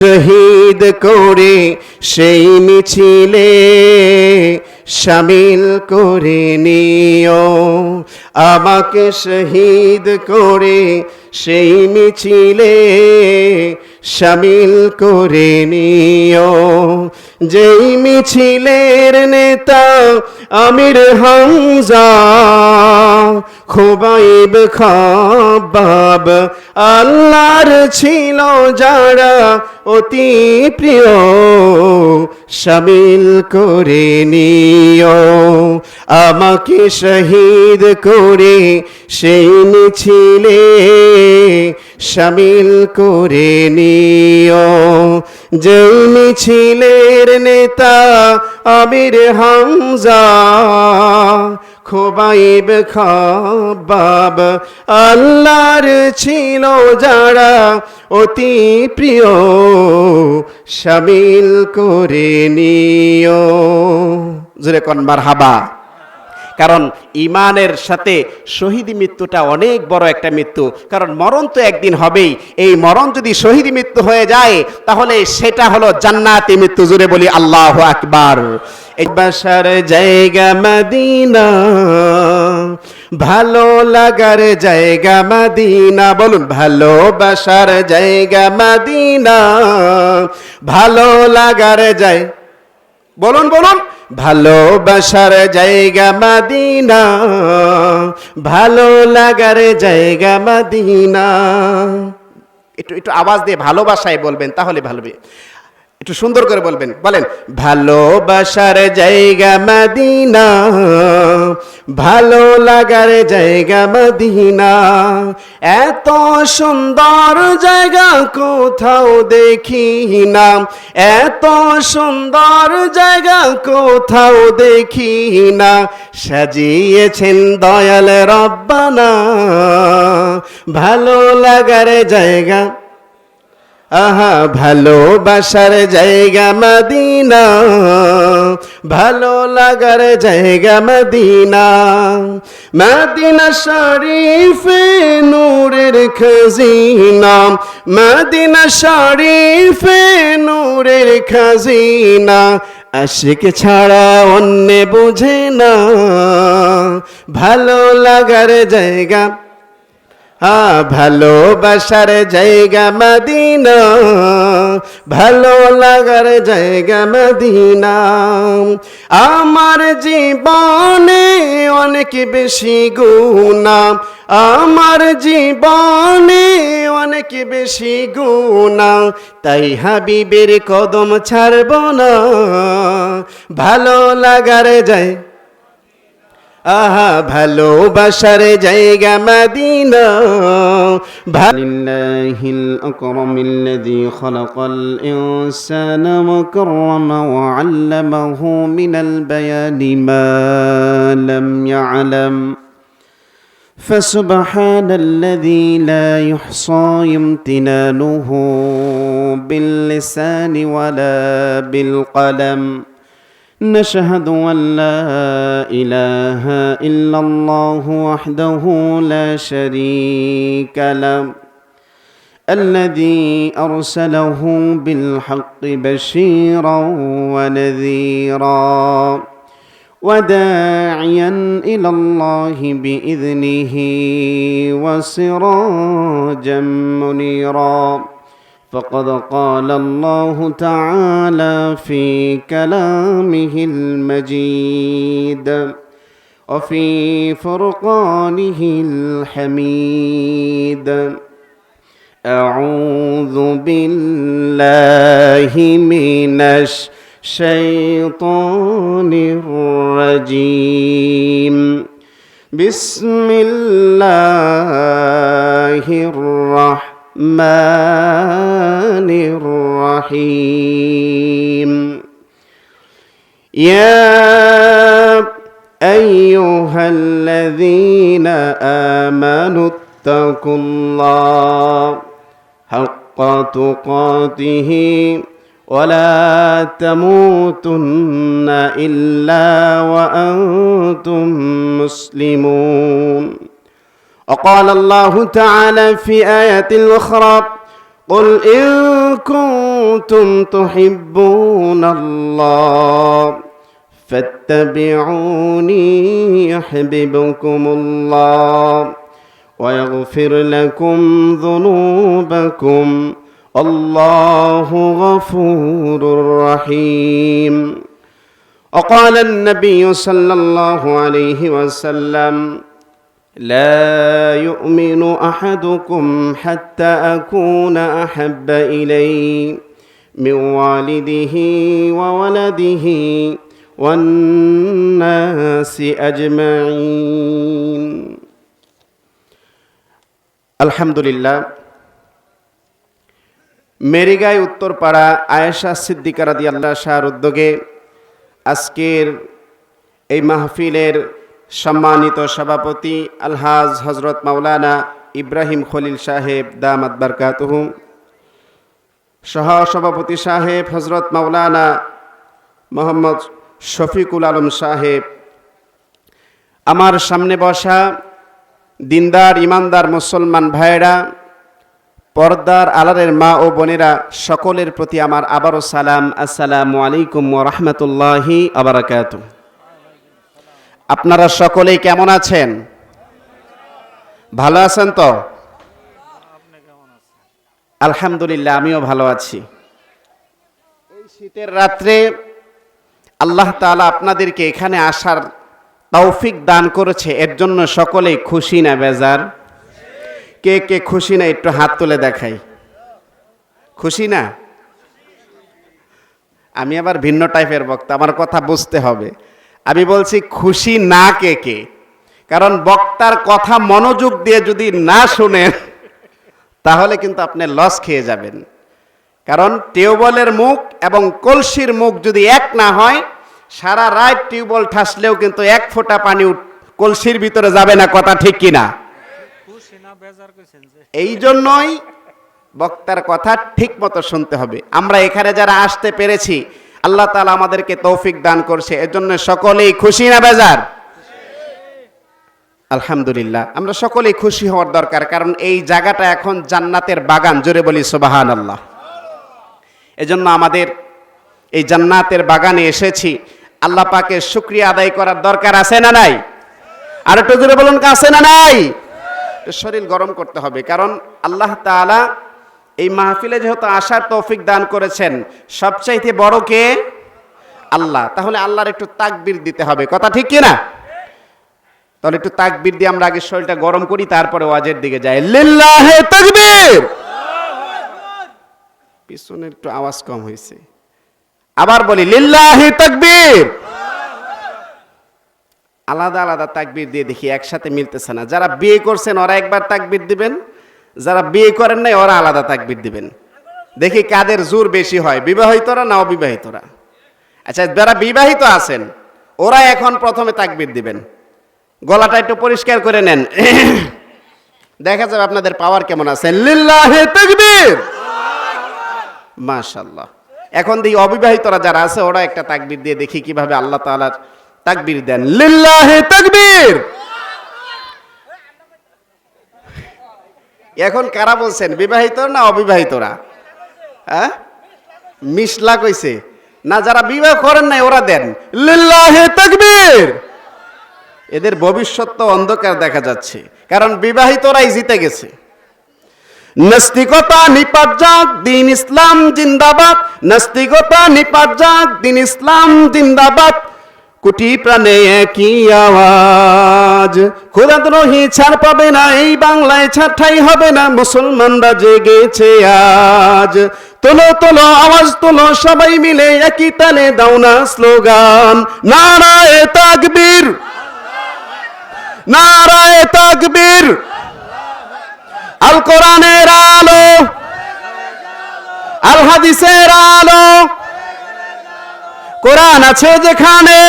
শহীদ করে সেই মিছিলে শামিল করে নিও, আমাকে শহীদ করে সেই মিছিলে শামিল করে নিও। যেই মিছিলের নেতা আমির হামজা, খুবাইব খাব্বাব আল্লাহর ছিল যারা অতি প্রিয়, শামিল করে নিও, আমাকে শহীদ করে সেই মিছিলে শামিল করে নিও। যেই মিছিলের নেতা আমির হামজা, খুবাইব খাব্বাব আল্লাহর ছিল যারা অতি প্রিয়, শামিল করে নিও। জোরে কোন মারহাবা। কারণ ইমানের সাথে শহীদি মৃত্যুটা অনেক বড় একটা মৃত্যু, কারণ মরণ তো একদিন হবেই। এই মরণ যদি শহীদি মৃত্যু হয়ে যায় তাহলে সেটা হলো জান্নাতি মৃত্যু। জোরে বলি আল্লাহু আকবার। বাসার জায়গা মদিনা, ভালো লাগার জায়গা মদিনা, বলুন ভালোবাসার জায়গা মদিনা, ভালো লাগার জায়গা, বলুন বলুন, ভালোবাসার জায়গা মদিনা, ভালো লাগার জায়গা মদিনা। একটু একটু আওয়াজ দিয়ে ভালোবাসায় বলবেন, তাহলে ভালো হবে। একটু সুন্দর করে বলবেন, বলেন ভালোবাসার জায়গা মদিনা, ভালো লাগার জায়গা মদিনা। এত সুন্দর জায়গা কোথাও দেখি না, এত সুন্দর জায়গা কোথাও দেখি না, সাজিয়েছেন দয়াল রব্বানা ভালো লাগার জায়গা। আহা ভালোবাসার জায়গা মদিনা, ভালো লাগার জায়গা মদিনা। মদিনা শরীফে নূরের খাজিনা, মদিনা শরীফে নূরের খাজিনা, আশিক ছাড়া অন্য বুঝে না ভালো লাগার জায়গা। ভালোবাসার জায়গা মদিনা, ভালো লাগার জায়গা মদিনা। আমার জীবনে অনেক বেশি গুনাহ, আমার জীবনে অনেক বেশি গুনাহ, তাই হাবিবের কদম ছাড়ব না ভালো লাগার যায়। আহা ভালোবাসার জায়গা মদিনা। লিল্লাহিল আকরামিল্লাযী খালাকাল ইনসানা ওয়া কাররামা ওয়া আল্লামাহু মিনাল বায়ানি মা লাম ইয়ালাম। فسبحان الذي لا يحصى امتنانه باللسان ولا بالقلم. نشهد أن لا إله إلا الله وحده لا شريك له، الذي أرسله بالحق بشيرا ونذيرا وداعيا إلى الله بإذنه وسراجا منيرا. فقد قال الله تعالى في كلامه المجيد وفي فرقانه الحميد. أعوذ بالله من الشيطان الرجيم. بسم الله الرحمن الرحيم. يا أيها الذين آمنوا اتقوا الله حق تقاته ولا تموتن إلا وأنتم مسلمون. وقال الله تعالى في آية أخرى: قل إن كنتم تحبون الله فاتبعوني يحببكم الله ويغفر لكم ذنوبكم الله غفور رحيم. وقال النبي صلى الله عليه وسلم لا يؤمن أحدكم حتى أكون أحب إليه من والده وولده والناس أجمعين. আলহামদুলিল্লাহ, মেরিগাঁও উত্তরপাড়া আয়েশা সিদ্দিকা রাদিয়াল্লাহু আনহার উদ্যোগে আজকের এই মাহফিলের সম্মানিত সভাপতি আলহাজ হযরত মাওলানা ইব্রাহিম খলিল সাহেব দামাত বারকাতুহু, সহসভাপতি সাহেব হযরত মাওলানা মোহাম্মদ শফিকুল আলম সাহেব, আমার সামনে বসা দিনদার ইমানদার মুসলমান ভাইয়েরা, পর্দার আড়ালের মা ও বোনেরা, সকলের প্রতি আমার আবারও সালাম। আসসালামু আলাইকুম ওয়া রাহমাতুল্লাহি ওয়া বারাকাতুহু। আপনারা সকলেই কেমন আছেন? ভালো আছেন তো? আলহামদুলিল্লাহ, আমিও ভালো আছি। এই শীতের রাত্রে আল্লাহ তাআলা আপনাদেরকে এখানে আসার তৌফিক দান করেছে, এর জন্য সকলেই খুশি না বেজার? কে কে খুশি না একটু হাত তুলে দেখাই। খুশি না? আমি আবার ভিন্ন টাইপের বক্তা, আমার কথা বুঝতে হবে। আমি বলছি খুশি না কে কে, কারণ বক্তার কথা মনোযোগ দিয়ে যদি না শুনেন তাহলে কিন্তু আপনি লস খেয়ে যাবেন। কারণ টিউবওয়েলের মুখ এবং কলসির মুখ যদি এক না হয়, সারা রাত টিউবওয়েল ঠাসলেও কিন্তু এক ফোঁটা পানি কলসির ভিতরে যাবে না। কথা ঠিক কিনা? এই জন্যই বক্তার কথা ঠিক মতো শুনতে হবে। আমরা এখানে যারা আসতে পেরেছি, আল্লাহ তাআলা আমাদেরকে তৌফিক দান করছে, এর জন্য সকলেই খুশি না বেজার? আলহামদুলিল্লাহ, আমরা সকলেই খুশি হওয়ার দরকার, কারণ এই জায়গাটা এখন জান্নাতের বাগান। জোরে বলি সুবহানাল্লাহ। এজন্য আমাদের এই জান্নাতের বাগানে এসেছি, আল্লাহ পাকের শুকরিয়া আদায় করার দরকার আছে না নাই? আর একটু জোরে বলুন, আছে না নাই? শরীর গরম করতে হবে, কারণ আল্লাহ তাআলা এই মাহফিলে যেহেতু আসার তৌফিক দান করেছেন, সবচাইতে বড় কে? আল্লাহ। তাহলে আল্লাহর একটু তাকবীর দিতে হবে। কথা ঠিক কি না? তাহলে একটু তাকবীর দিয়ে আমরা আগে শরীরটা গরম করি, তারপরে ওয়াজের দিকে যাই। লিল্লাহি তাকবীর। পিছনে একটু আওয়াজ কম হয়েছে, আবার বলি লিল্লাহি তাকবীর। আলাদা আলাদা তাকবীর দিয়ে দেখি, একসাথে মিলতেছে না। যারা বিয়ে করছেন ওরা একবার তাকবীর দিবেন, যারা বিয়ে করেন নাই ওরা আলাদা তাকবীর দিবেন। দেখি কাদের জোর বেশি হয়, বিবাহিতরা না অবিবাহিতরা? আচ্ছা, যারা বিবাহিত আছেন ওরা এখন প্রথমে তাকবীর দিবেন। গলাটা একটু পরিষ্কার করে নেন, দেখা যাবে আপনাদের পাওয়ার কেমন আছে। লিল্লাহি তাকবীর। মাশাআল্লাহ। এখন দেখি অবিবাহিতরা যারা আছে ওরা একটা তাকবীর দিয়ে দেখি কিভাবে আল্লাহ তাআলার তাকবীর দেন। লিল্লাহি তাকবীর। এখন কারা বলছেন, বিবাহিত না অবিবাহিতরা? হ্যাঁ, মিশলা কইছে না, যারা বিবাহ করেন নাই ওরা দেন লিল্লাহি তাকবীর। এদের ভবিষ্যৎ তো অন্ধকার দেখা যাচ্ছে, কারণ বিবাহিতরাই জিতে গেছে। নাস্তিকতা নিপাত যাক, দিন ইসলাম জিন্দাবাদ। নাস্তিকতা নিপাত যাক, দিন ইসলাম জিন্দাবাদ। কোটি প্রাণে একই আওয়াজ, খোদাদ্রোহী ছাড় পাবে না, এই বাংলায় ছাড়াই হবে না। মুসলমানরা জেগেছে আজ, তোলো তোলো আওয়াজ তোলো, সবাই মিলে একই তালে দাও না স্লোগান। নারায়ে তাকবীর, নারায়ে তাকবীর। আল কোরআনের আলো, আল হাদিসের আলো। কোরআন আছে যেখানে,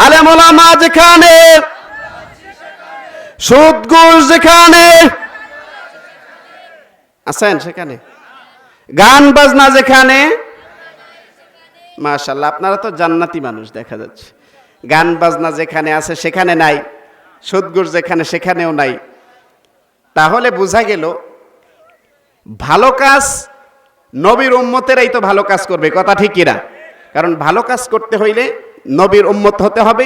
আলেম ওলামা যেখানে, সুদ ঘুষ যেখানে আছেন সেখানে, গান বাজনা যেখানে। মাশাআল্লাহ, আপনারা তো জান্নাতি মানুষ দেখা যাচ্ছে। গান বাজনা যেখানে আছে সেখানে নাই, সুদ ঘুষ যেখানে সেখানেও নাই। তাহলে বোঝা গেল ভালো কাজ নবীর উম্মতেরাই তো ভালো কাজ করবে, কথা ঠিক কিনা? কারণ ভালো কাজ করতে হইলে নবীর উম্মত হতে হবে,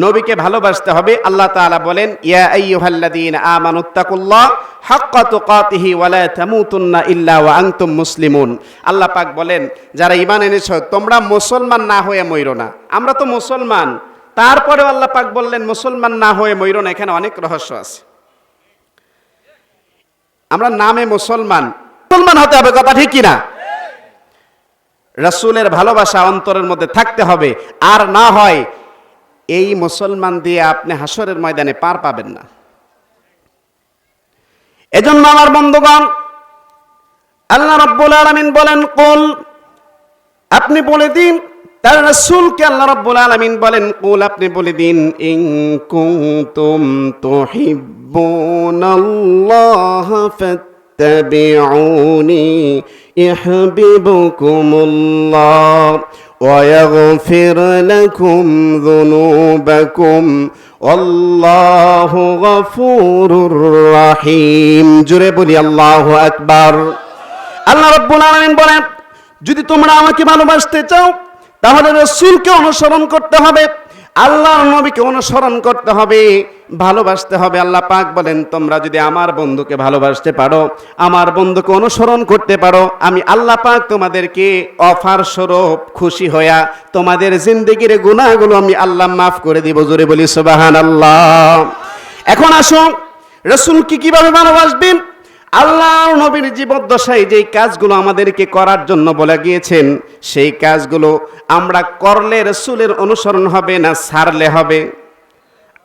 নবীকে ভালোবাসতে হবে। আল্লাহ তাআলা বলেন, ইয়া আইয়ুহাল্লাযীনা আমানুত্তাকুল্লাহ হাক্কা তুকাতিহি ওয়া লা তামুতুন্না ইল্লা ওয়া আনতুম মুসলিমুন। আল্লাহ পাক বলেন, যারা ঈমান এনেছো তোমরা মুসলমান না হয়ে মইরো না। আমরা তো মুসলমান, তারপরেও আল্লাহ পাক বললেন মুসলমান না হয়ে মইরো না। এখানে অনেক রহস্য আছে। আমরা নামে মুসলমান, মুসলমান হতে হবে, কথা ঠিক কিনা? রাসূলের ভালোবাসা অন্তরের মধ্যে থাকতে হবে, আর না হয় এই মুসলমান দিয়ে আপনি হাসরের ময়দানে পার পাবেন না। এজন্য আমার বন্ধুগণ, আল্লাহ রাব্বুল আলামিন বলেন, কুল, আপনি বলে দিন, তার রাসূলকে আল্লাহ রাব্বুল আলামিন বলেন, কুল, আপনি বলে দিন, ইন কুনতুম তুহিব্বুনাল্লাহ ফাত্তাবিউনি ইহবিবকুমুল্লাহ ওয়া ইয়াগফির লাকুম যুনুবাকুম আল্লাহু গফুরুর রহিম। জোরে বলি আল্লাহু আকবার। আল্লাহ রাব্বুল আলামিন বলেন, যদি তোমরা আমাকে ভালোবাসতে চাও তাহলে রাসূলকে অনুসরণ করতে হবে, আল্লাহর নবীকে অনুসরণ করতে হবে, ভালোবাসতে হবে। আল্লাহ পাক বলেন, তোমরা যদি আমার বন্ধুকে ভালোবাসতে পারো, আমার বন্ধুকে অনুসরণ করতে পারো, আমি আল্লাহ পাক তোমাদেরকে অফার স্বরূপ খুশি হইয়া তোমাদের জিন্দেগির গুনাহগুলো আমি আল্লাহ মাফ করে দিব। জোরে বলি সুবহানাল্লাহ। এখন আসুন, রাসূলকে কিভাবে ভালোবাসবেন? আল্লাহর নবীর জীবদ্দশায় যেই কাজগুলো আমাদেরকে করার জন্য বলে গিয়েছেন, সেই কাজগুলো আমরা করলে রাসূলের অনুসরণ হবে না ছাড়লে হবে?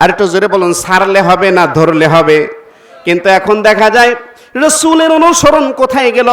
আর একটু জোরে বলুন, ছাড়লে হবে না ধরলে হবে? কিন্তু এখন দেখা যায় রাসূলের অনুসরণ কোথায় গেল?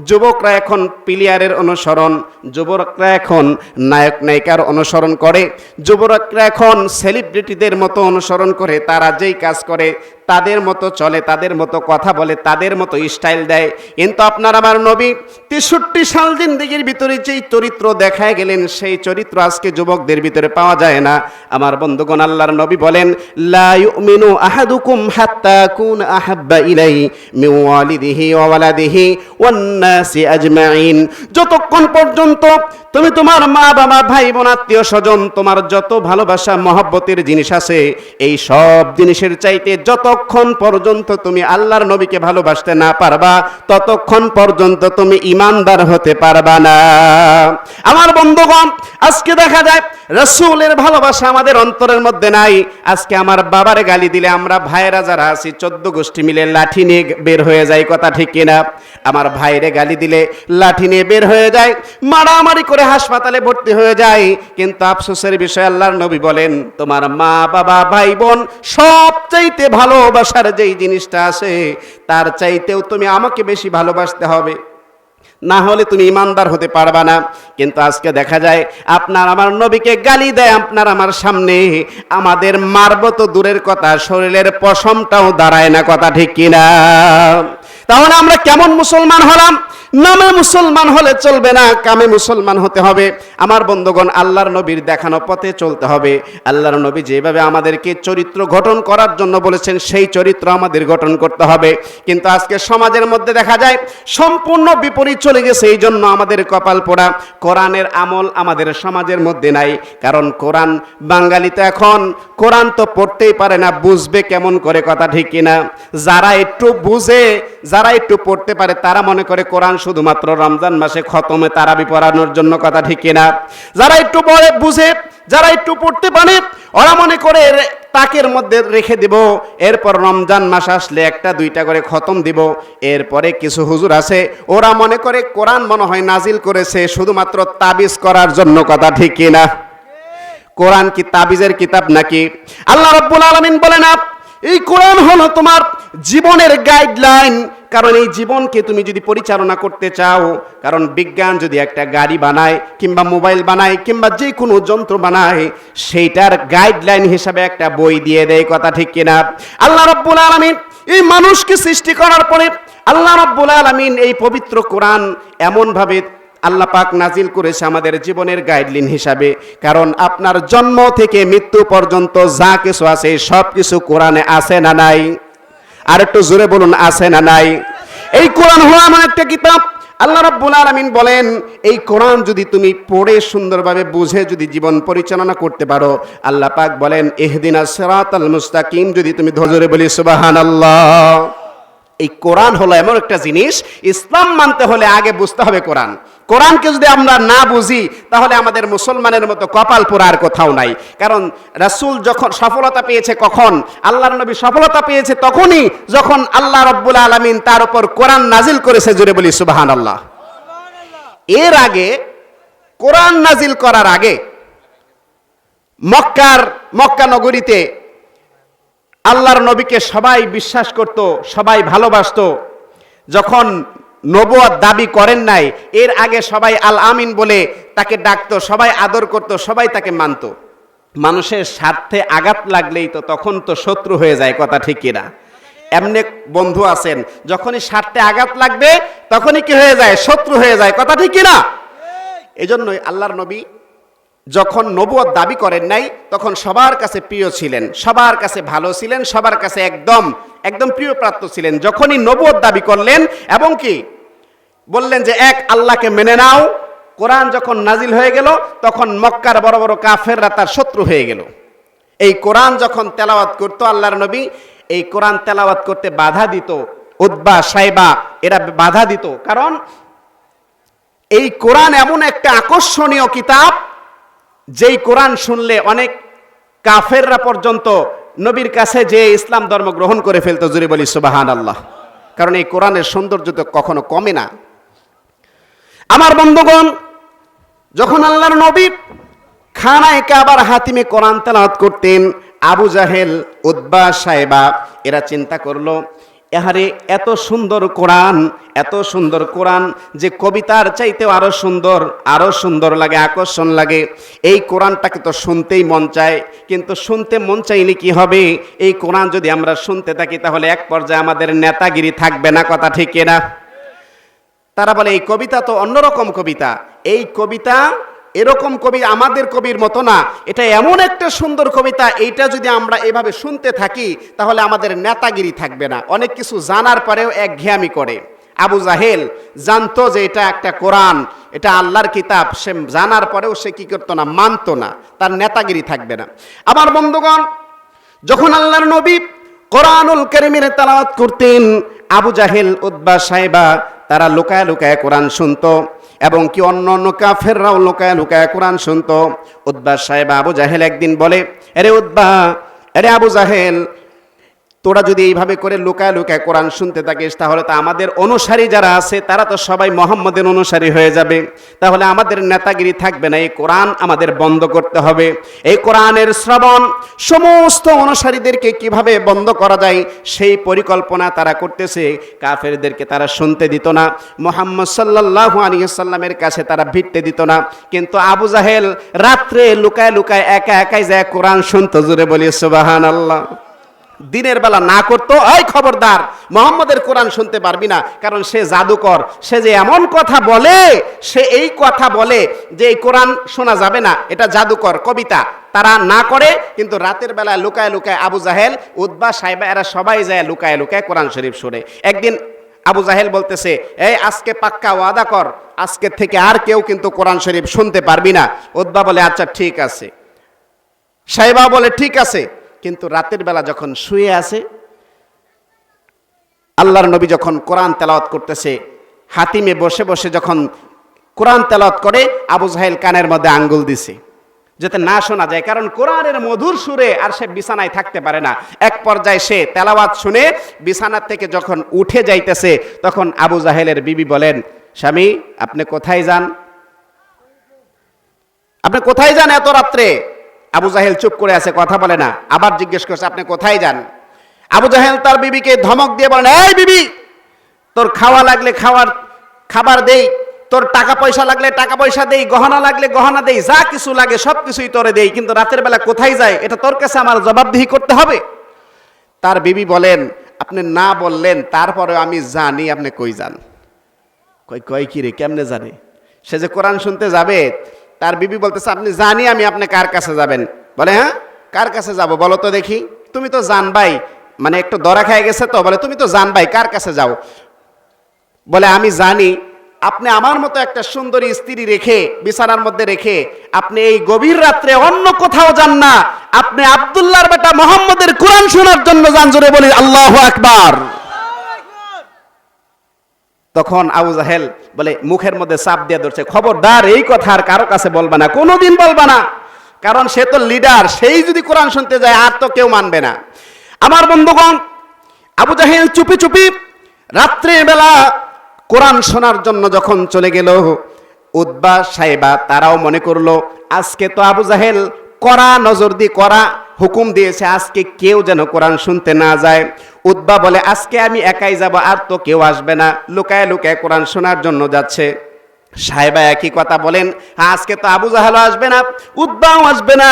যুবকরা এখন প্লেয়ারের অনুসরণ, যুবকরা এখন নায়ক নায়িকার অনুসরণ করে, যুবকরা এখন সেলিব্রিটিদের মতো অনুসরণ করে। তারা যেই কাজ করে তাদের মতো চলে, তাদের মতো কথা বলে, তাদের মতো স্টাইল দেয়। কিন্তু আপনার আমার নবী 63 সাল জিন্দেগির ভিতরে যেই চরিত্র দেখায় গেলেন, সেই চরিত্র আজকে যুবকদের ভিতরে পাওয়া যায় না। আমার বন্ধুগণ, আল্লাহর নবী বলেন, লা ইউমিনু আহাদুকুম হাত্তা কুন আহাব্বা ইলাই মিন ওয়ালিদিহি ওয়া ওয়ালাদিহি ওয়ান নাসি আজমাইন। যতক্ষণ পর্যন্ত তুমি তোমার মা বাবা ভাই বোন আত্মীয় স্বজন তোমার যত ভালোবাসা মহব্বতের জিনিস আছে, এই সব জিনিসের চাইতে যতক্ষণ পর্যন্ত তুমি আল্লাহর নবীকে ভালোবাসতে না পারবা, ততক্ষণ পর্যন্ত তুমি ঈমানদার হতে পারবা না। আমার বন্ধুগণ, আজকে দেখা যায় রাসূলের ভালোবাসা আমাদের অন্তরের মধ্যে নাই। আজকে আমার বাবারে গালি দিলে আমরা ভাইরা যারা আছি 14 গোষ্ঠী মিলে লাঠি নিয়ে বের হয়ে যায়, কথা ঠিক কিনা? আমার ভাইরে গালি দিলে লাঠি নিয়ে বের হয়ে যায়, মারামারি করে হাসপাতালে ভর্তি হয়ে যায়। কিন্তু আফসোসের বিষয়, আল্লাহর নবী বলেন, তোমার মা বাবা ভাই বোন সবচাইতে ভালোবাসার যেই জিনিসটা আছে, তার চাইতেও তুমি আমাকে বেশি ভালোবাসতে হবে, না হলে তুমি ঈমানদার হতে পারবা না। কিন্তু আজকে দেখা যায় আপনার আমার নবীকে গালি দেয় আপনার আমার সামনে, আমাদের মারবো তো দূরের কথা, শরীরের পশমটাও দাঁড়ায় না, কথা ঠিক কিনা? তাহলে আমরা কেমন মুসলমান হলাম? নামে মুসলমান হলে চলবে না, কামে মুসলমান হতে হবে। আমার বন্ধুগণ, আল্লাহর নবীর দেখানো পথে চলতে হবে। আল্লাহর নবী যেভাবে আমাদেরকে চরিত্র গঠন করার জন্য বলেছেন, সেই চরিত্র আমাদের গঠন করতে হবে। কিন্তু আজকে সমাজের মধ্যে দেখা যায় সম্পূর্ণ বিপরীত চলে গেছে। এই জন্য আমাদের কপাল পোড়া, কোরআনের আমল আমাদের সমাজের মধ্যে নাই। কারণ কোরআন, বাঙালি তো এখন কোরআন তো পড়তেই পারে না, বুঝবে কেমন করে, কথা ঠিক কিনা? যারা একটু বুঝে, যারা একটু পড়তে পারে, তারা মনে করে কোরআন শুধুমাত্র রমজান মাসে খতমে তারাবি পড়ানোর জন্য, কথা ঠিক কিনা? যারা একটু পড়ে বুঝে, যারা একটু পড়তে পারে, ওরা মনে করে তাকের মধ্যে রেখে দিব, এরপর রমজান মাস আসলে একটা দুইটা করে খতম দিব। এরপরে কিছু হুজুর আছে, ওরা মনে করে কোরআন মনে হয় নাজিল করেছে শুধুমাত্র তাবিজ করার জন্য, কথা ঠিক কিনা? কোরআন কি তাবিজের কিতাব নাকি? আল্লাহ রাব্বুল আলামিন বলেন, এই কোরআন হলো তোমার জীবনের গাইডলাইন। কারণ এই জীবনকে তুমি যদি পরিচালনা করতে চাও, কারণ বিজ্ঞান যদি একটা গাড়ি বানায় কিংবা মোবাইল বানায় কিংবা যে কোনো যন্ত্র বানায়, সেইটার গাইডলাইন হিসাবে একটা বই দিয়ে দেয়, কথা ঠিক কিনা? আল্লাহ রাব্বুল আলামিন এই মানুষকে সৃষ্টি করার পরে আল্লাহ রাব্বুল আলামিন এই পবিত্র কোরআন এমনভাবে আল্লাহ পাক নাজিল করেছে আমাদের জীবনের গাইডলাইন হিসাবে। কারণ আপনার জন্ম থেকে মৃত্যু পর্যন্ত যা কিছু আছে সব কিছু কোরআনে আছে না নাই? আর একটু জোরে বলুন, আছে না নাই? এই কোরআন হলো এমন একটা কিতাব, আল্লাহ রাব্বুল আলামিন বলেন এই কোরআন যদি তুমি পড়ে সুন্দরভাবে বুঝে যদি জীবন পরিচালনা করতে পারো, আল্লাহ পাক বলেন ইহদিনাস সিরাতাল মুস্তাকিম, যদি তুমি ধৈর্য বলি সুবহানাল্লাহ। এই কোরআন হলো এমন একটা জিনিস, ইসলাম মানতে হলে আগে বুঝতে হবে কোরআন। কোরআনকে যদি আমরা না বুঝি তাহলে আমাদের মুসলমানের মতো কপাল পোড়া আর কোথাও নাই। কারণ রাসূল যখন সফলতা পেয়েছে, কখন আল্লাহর নবী সফলতা পেয়েছে তখনই যখন আল্লাহ রাব্বুল আলামিন তার উপর কোরআন নাজিল করেছে, জোরে বলি সুবহানাল্লাহ। এর আগে কোরআন নাজিল করার আগে মক্কা নগরীতে আল্লাহর নবীকে সবাই বিশ্বাস করত, সবাই ভালোবাসতো। যখন নবুয়ত দাবি করেন নাই, এর আগে সবাই আল আমিন বলে তাকে ডাকতো, সবাই আদর করত, সবাই তাকে মানত। মানুষের স্বার্থে আঘাত লাগলেই তো তখন তো শত্রু হয়ে যায়, কথা ঠিক কিনা? এমনি বন্ধু আছেন, যখনই স্বার্থে আঘাত লাগবে তখনই কি হয়ে যায়? শত্রু হয়ে যায়, কথা ঠিক কিনা? এই জন্যই আল্লাহর নবী যখন নবুয়ত দাবি করেন নাই তখন সবার কাছে প্রিয় ছিলেন, সবার কাছে ভালো ছিলেন, সবার কাছে একদম প্রিয় প্রাপ্ত ছিলেন। যখনই নবুয়ত দাবি করলেন এবং কি বললেন যে এক আল্লাহকে মেনে নাও, কোরআন যখন নাজিল হয়ে গেল তখন মক্কার বড় বড় কাফেররা তার শত্রু হয়ে গেল। এই কোরআন যখন তেলাওয়াত করতো আল্লাহর নবী, এই কোরআন তেলাওয়াত করতে বাধা দিত, উতবা সাইবা এরা বাধা দিত। কারণ এই কোরআন এমন একটা আকর্ষণীয় কিতাব, যেই কোরআন শুনলে অনেক কাফেররা পর্যন্ত নবীর কাছে যে ইসলাম ধর্ম গ্রহণ করে ফেলতো, জোরে বলি সুবহানাল্লাহ। কারণ এই কোরআনের সৌন্দর্য তো কখনো কমে না। আমার বন্ধুগণ, যখন আল্লাহর নবী খানায় কাবার হাতিমে কোরআন তেলাওয়াত করতেন, আবু জাহেল, উতবা সাইবা এরা চিন্তা করলো, এহারে এত সুন্দর কোরআন, এত সুন্দর কোরআন যে কবিতার চাইতেও আরো সুন্দর লাগে, আকর্ষণ লাগে। এই কোরআনটাকে তো শুনতেই মন চায়, কিন্তু শুনতে মন চাইলে কি হবে? এই কোরআন যদি আমরা শুনতে থাকি তাহলে এক পর্যায়ে আমাদের নেতাগিরি থাকবে না, কথা ঠিক কিনা? তারা বলে এই কবিতা তো অন্যরকম কবিতা, এই কবিতা এরকম কবি আমাদের কবির মতো না, এটা এমন একটা সুন্দর কবিতা, এইটা যদি আমরা এভাবে শুনতে থাকি তাহলে আমাদের নেতাগিরি থাকবে না। অনেক কিছু জানার পরেও একঘেয়ামি করে। আবু জাহেল জানতো যে এটা একটা কোরআন, এটা আল্লাহর কিতাব, সে জানার পরেও সে কি করতো না, মানতো না, তার নেতাগিরি থাকবে না। আমার বন্ধুগণ, যখন আল্লাহর নবী কোরআনুল কারীমের তেলাওয়াত করতেন, আবু জাহেল, উতবা সাইবা তারা লুকায় লুকায় কোরআন শুনতো এবং কি অন্য কাফেররাও লুকায় লুকায় কোরআন শুনতো। উতবা সাইবা আবু জাহেল একদিন বলে, আরে উতবা, আরে আবু জাহেল, তোরা যদি এইভাবে করে লুকায় লুকায় কোরআন শুনতে থাকিস তাহলে তো আমাদের অনুসারী যারা আছে তারা তো সবাই মুহাম্মদের অনুসারী হয়ে যাবে, তাহলে আমাদের নেতাগিরি থাকবে না। এই কোরআন আমাদের বন্ধ করতে হবে। এই কোরআনের শ্রবণ সমস্ত অনুসারীদেরকে কিভাবে বন্ধ করা যায় সেই পরিকল্পনা তারা করতেছে। কাফেরদেরকে তারা শুনতে দিত না, মুহাম্মদ সাল্লাল্লাহু আলাইহি সাল্লামের কাছে তারা ভিড়তে দিত না। কিন্তু আবু জাহেল রাত্রে লুকায় লুকায় একা একাই যায় কোরআন শুনতো, জোরে বলি সুবহানাল্লাহ। দিনের বেলা না করতো, এই খবরদার মুহাম্মদের কোরআন শুনতে পারবি না, কারণ সে জাদুকর, সে যে এমন কথা বলে, সে এই কথা বলে যে এই কোরআন শোনা যাবে না, এটা জাদুকর কবিতা। তারা না করে, কিন্তু রাতের বেলা লুকায় লুকায় আবু জাহেল, উতবা সাইবা এরা সবাই যায় লুকায় লুকায় কোরআন শরীফ শুনে। একদিন আবু জাহেল বলতেছে, এই আজকে পাক্কা ওয়াদা কর, আজকে থেকে আর কেউ কিন্তু কোরআন শরীফ শুনতে পারবি না। উতবা বলে আচ্ছা ঠিক আছে, সাইবা বলে ঠিক আছে। কিন্তু রাতের বেলা যখন শুয়ে আছে, আল্লাহর নবী যখন কোরআন তেলাওয়াত করতেছে, হাতিমে বসে বসে যখন কোরআন তেলাওয়াত করে, আবু জাহেল কানের মধ্যে আঙ্গুল দিছে যাতে না শোনা যায়, কারণ কোরআনের মধুর সুরে আর সে বিছানায় থাকতে পারে না। এক পর্যায়ে সে তেলাওয়াত শুনে বিছানার থেকে যখন উঠে যাইতেছে, তখন আবু জাহেলের বিবি বলেন, স্বামী আপনি কোথায় যান? আপনি কোথায় যান এত রাত্রে? আবু জাহেল চুপ করে আছে, কথা বলে না। আবার জিজ্ঞেস করছে, আপনি কোথায় যান? আবু জাহেল তার বিবিকে ধমক দিয়ে বলেন, এই বিবি, তোর খাওয়া লাগলে খাবার দেই, তোর টাকা পয়সা লাগলে টাকা পয়সা দেই, গহনা লাগলে গহনা দেই, যা কিছু লাগে সব কিছুই তোরে দেই, কিন্তু রাতের বেলা কোথায় যায় এটা তোর কাছে আমার জবাবদিহি করতে হবে। তার বিবি বলেন, আপনি না বললেন তারপরে আমি জানি আপনি কই যান। কয় কি রে, কেমনে জানে? সে যে কোরআন শুনতে যাবে, তার বিবি বলতেছে, আপনি জানি আমি আপনি কার কাছে যাবেন? বলে হ্যাঁ, কার কাছে যাব বলো তো দেখি? তুমি তো জানবাই, মানে একটু দরা খেয়ে গেছে তো, বলে তুমি তো জানবাই, কার কাছে যাও? বলে আমি জানি আপনি আমার মতো একটা সুন্দরী স্ত্রী রেখে বিছানার মধ্যে রেখে আপনি এই গভীর রাত্রে অন্য কোথাও যান না, আপনি আব্দুল্লাহর বেটা মুহাম্মদের কোরআন শোনার জন্য যান। জোরে বলি আল্লাহু আকবার। তখন আবু জাহেল বলে মুখের মধ্যে চাপ দিয়ে ধরছে, খবরদার এই কথা আর কারো কাছে বলবা না, কোনোদিন বলবা না, কারণ সে তো লিডার, সেই যদি কোরআন শুনতে যায় আর তো কেউ মানবে না। আমার বন্ধুগণ, আবু জাহেল চুপি চুপি রাত্রের বেলা কোরআন শোনার জন্য যখন চলে গেল, উতবা সাহেবা তারাও মনে করলো আজকে তো আবু জাহেল কড়া নজর দিয়ে কড়া হুকুম দিয়েছে, আজকে কেউ যেন কোরআন শুনতে না যায়। উতবা বলে আজকে আমি একাই যাব, আর তো কেউ আসবে না, লুকায় লুকায় কোরআন শোনার জন্য যাচ্ছে। সাহেবা একই কথা বলেন, আজকে তো আবু জাহেলও আসবে না, উতবাও আসবে না,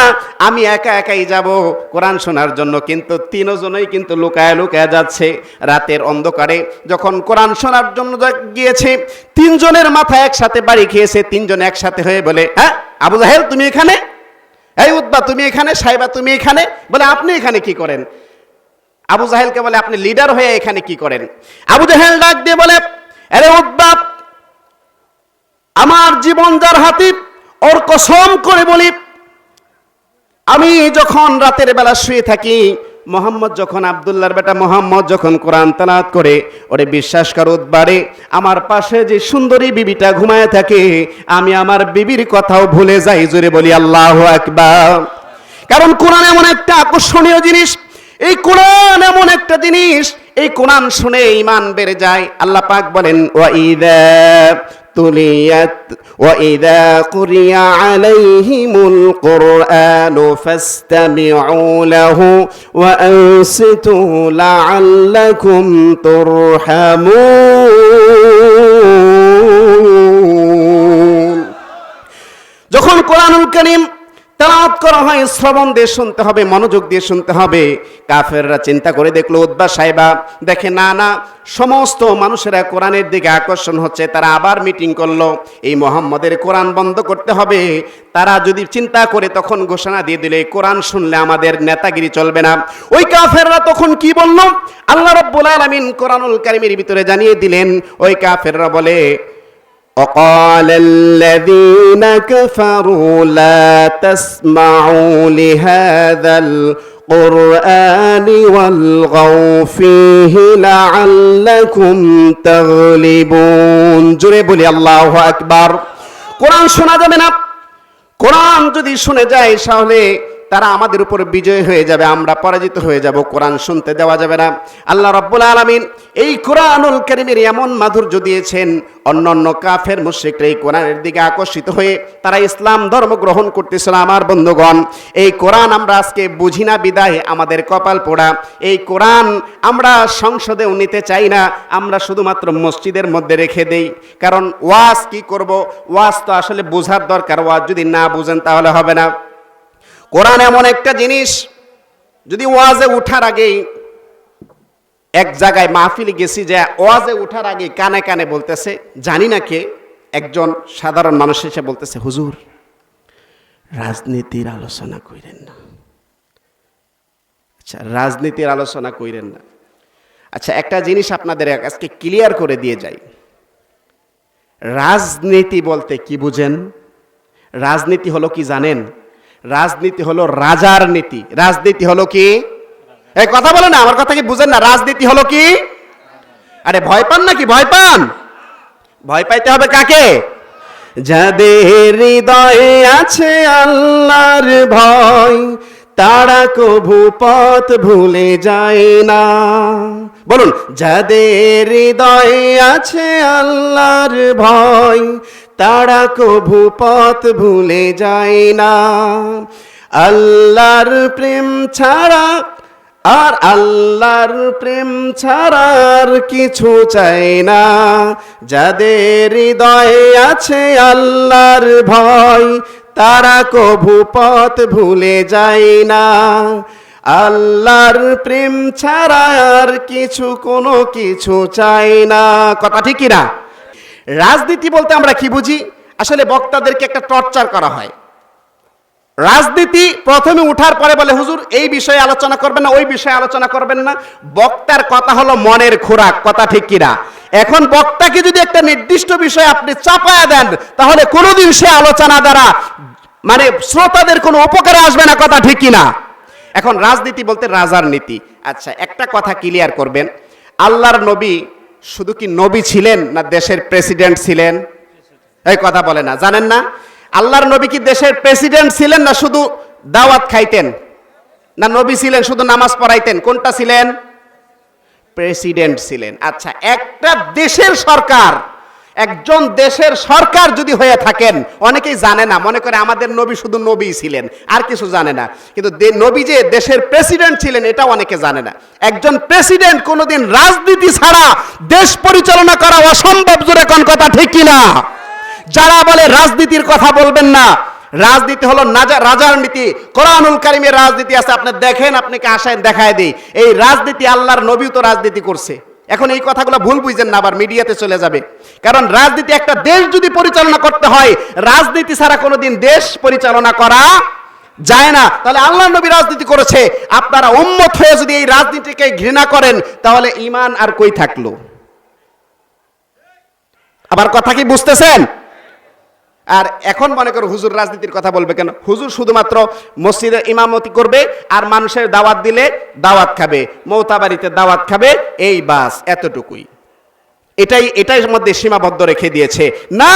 আমি একা একাই যাব কোরআন শোনার জন্য। কিন্তু তিনজনই কিন্তু লুকায় লুকায় যাচ্ছে। রাতের অন্ধকারে যখন কোরআন শোনার জন্য গিয়েছে, তিনজনের মাথা একসাথে বাড়ি খেয়েছে। তিনজন একসাথে হয়ে বলে, হ্যাঁ আবু জাহেল তুমি এখানে, এই উতবা তুমি এখানে, সাহেবা তুমি এখানে, বলে আপনি এখানে কি করেন? আবু জাহেলকে বলে আপনি লিডার হয়ে এখানে কি করেন? আবু জাহেল ডাক দিয়ে বলে, আরে উতবা, আমার জীবন যার হাতে, ওর কসম করে বলি, আমি যখন রাতের বেলা শুয়ে থাকি, মোহাম্মদ যখন আব্দুল্লাহর বেটা মোহাম্মদ যখন কোরআন তেলাওয়াত করে, ওরে বিশ্বাস করো উতবারে, আমার পাশে যে সুন্দরী বিবিটা ঘুমায় থাকে, আমি আমার বিবির কথাও ভুলে যাই। জোরে বলি আল্লাহু আকবার। কারণ কোরআন এমন একটা আকর্ষণীয় জিনিস, এই কোরআন এমন একটা জিনিস, এই কোরআন শুনে ঈমান বেড়ে যায়। আল্লাহ পাক বলেন, وَإِذَا قُرِئَ عَلَيْهِمُ الْقُرْآنُ فَاسْتَمِعُوا لَهُ وَأَنصِتُوا لَعَلَّكُمْ تُرْحَمُونَ। যখন কোরআনুল কারীম তেলাওয়াত করা হয়, শ্রবণ দিয়ে শুনতে হবে, মনোযোগ দিয়ে শুনতে হবে। কাফেররা চিন্তা করে দেখলো, উতবা সাহেবা দেখে না না সমস্ত মানুষেরা কোরআনের দিকে আকর্ষণ হচ্ছে, তারা আবার মিটিং করলো, এই মুহাম্মদের কোরআন বন্ধ করতে হবে। তারা যদি চিন্তা করে তখন ঘোষণা দিয়ে দিলে কোরআন শুনলে আমাদের নেতাগিরি চলবে না। ওই কাফেররা তখন কি বলল, আল্লাহ রাব্বুল আলামিন কোরআনুল কারীমের ভিতরে জানিয়ে দিলেন। ওই কাফেররা বলে, وقال الذين كفروا لا تسمعوا لهذا القرآن والغوا فيه لعلكم تغلبون। জোরে বলি আল্লাহু আকবার। কোরআন শোনা যাবে না, কোরআন যদি শুনে যায় তাহলে তারা আমাদের উপর বিজয় হয়ে যাবে, আমরা পরাজিত হয়ে যাব, কোরআন শুনতে দেওয়া যাবে না। আল্লাহ রাব্বুল আলামিন এই কোরআনুল কারীমের এমন মাধুর্য দিয়েছেন, অন্যান্য কাফের মুশরিকরা এই কোরআনের দিকে আকর্ষিত হয়ে তারা ইসলাম ধর্ম গ্রহণ করতেছিল। আমার বন্ধুগণ, এই কোরআন আমরা আজকে বুঝি না বিদায় আমাদের কপাল পোড়া। এই কোরআন আমরা সংসদেও নিতে চাই না, আমরা শুধুমাত্র মসজিদের মধ্যে রেখে দেই। কারণ ওয়াজ কি করব, ওয়াজ তো আসলে বোঝার দরকার, ওয়াজ যদি না বুঝেন তাহলে হবে না। কোরআন এমন একটা জিনিস, যদি ওয়াজে উঠার আগেই এক জায়গায় মাহফিলে গেছি, যে ওয়াজে উঠার আগে কানে কানে বলতেছে, জানি না কে, একজন সাধারণ মানুষ এসে বলতেছে, হুজুর রাজনীতির আলোচনা কইরেন না। আচ্ছা, রাজনীতির আলোচনা কইরেন না। আচ্ছা, একটা জিনিস আপনাদের আজকে ক্লিয়ার করে দিয়ে যাই, রাজনীতি বলতে কি বুঝেন? রাজনীতি হলো কি জানেন? রাজনীতি হলো রাজার নীতি। রাজনীতি হলো কি, এই কথা বলে না, আমার কথা কি বুঝেন না? রাজনীতি হলো কি? আরে ভয় পান নাকি? ভয় পান? ভয় পাইতে হবে কাকে? যাদের হৃদয়ে আছে আল্লাহর ভয়, তারা কভু পথ ভুলে যায় না। বলুন, যাদের হৃদয়ে আছে আল্লাহর ভয়, তারা কভু পথ ভুলে যায় না। আল্লাহর প্রেম ছাড়া আর আল্লাহর প্রেম ছাড়া আর কিছু চাই না। যাদের হৃদয়ে আছে আল্লাহর ভয়, তারা কভু পথ ভুলে যায় না। আল্লাহর প্রেম ছাড়া আর কিছু কোনো কিছু চাই না। কথা ঠিক কি না? রাজনীতি বলতে আমরা কি বুঝি? আসলে বক্তাদেরকে একটা টর্চার করা হয়। রাজনীতি প্রথমে উঠার পরে বলে, হুজুর এই বিষয়ে আলোচনা করবেন না, ওই বিষয়ে আলোচনা করবেন না। বক্তার কথা হলো মনের খোরাক। কথা ঠিক কিনা? এখন বক্তাকে যদি একটা নির্দিষ্ট বিষয় আপনি চাপায়া দেন, তাহলে কোনোদিন সে আলোচনা দ্বারা মানে শ্রোতাদের কোনো উপকারে আসবে না, কথা ঠিক কিনা? এখন রাজনীতি বলতে রাজার নীতি। আচ্ছা, একটা কথা ক্লিয়ার করবেন, আল্লাহর নবী শুধু কি নবী ছিলেন না দেশের প্রেসিডেন্ট ছিলেন? এই কথা বলে না, জানেন না? আল্লাহর নবী কি দেশের প্রেসিডেন্ট ছিলেন না শুধু দাওয়াত খাইতেন? না নবী ছিলেন শুধু নামাজ পড়াইতেন? কোনটা ছিলেন? প্রেসিডেন্ট ছিলেন। আচ্ছা, একটা দেশের সরকার, একজন দেশের সরকার যদি হয়ে থাকেন, অনেকেই জানে না, মনে করে আমাদের নবী শুধু নবী ছিলেন আর কিছু জানে না, কিন্তু নবী যে দেশের প্রেসিডেন্ট ছিলেন এটা অনেকে জানে না। একজন প্রেসিডেন্ট কোনোদিন রাজনীতি ছাড়া দেশ পরিচালনা করা অসম্ভব, জোরে কোন কথা ঠিক কিনা? যারা বলে রাজনীতির কথা বলবেন না, রাজনীতি হলো রাজার নীতি। কোরআনুল কারীমের রাজনীতি আছে, আপনি দেখেন, আপনাকে আশায় দেখায় দিই, এই রাজনীতি আল্লাহর নবী তো রাজনীতি করছে। এখন এই কথাগুলো ভুল বুঝেন না, আবার মিডিয়াতে চলে যাবে। কারণ রাজনীতি, একটা দেশ যদি পরিচালনা করতে হয়, রাজনীতি ছাড়া কোনোদিন দেশ পরিচালনা করা যায় না। তাহলে আল্লাহর নবী রাজনীতি করেছে, আপনারা উম্মত হয়ে যদি এই রাজনীতিকে ঘৃণা করেন, তাহলে ঈমান আর কই থাকলো? আবার কথা কি বুঝতেছেন? আর এখন মনে করো হুজুর রাজনীতির কথা বলবে কেন? হুজুর শুধুমাত্র মসজিদে ইমামতি করবে আর মানুষের দাওয়াত দিলে দাওয়াত খাবে, মৌতাবাড়িতে দাওয়াত খাবে, এই বাস, এতটুকুই। এটাই মধ্যে সীমাবদ্ধ রেখে দিয়েছে। না,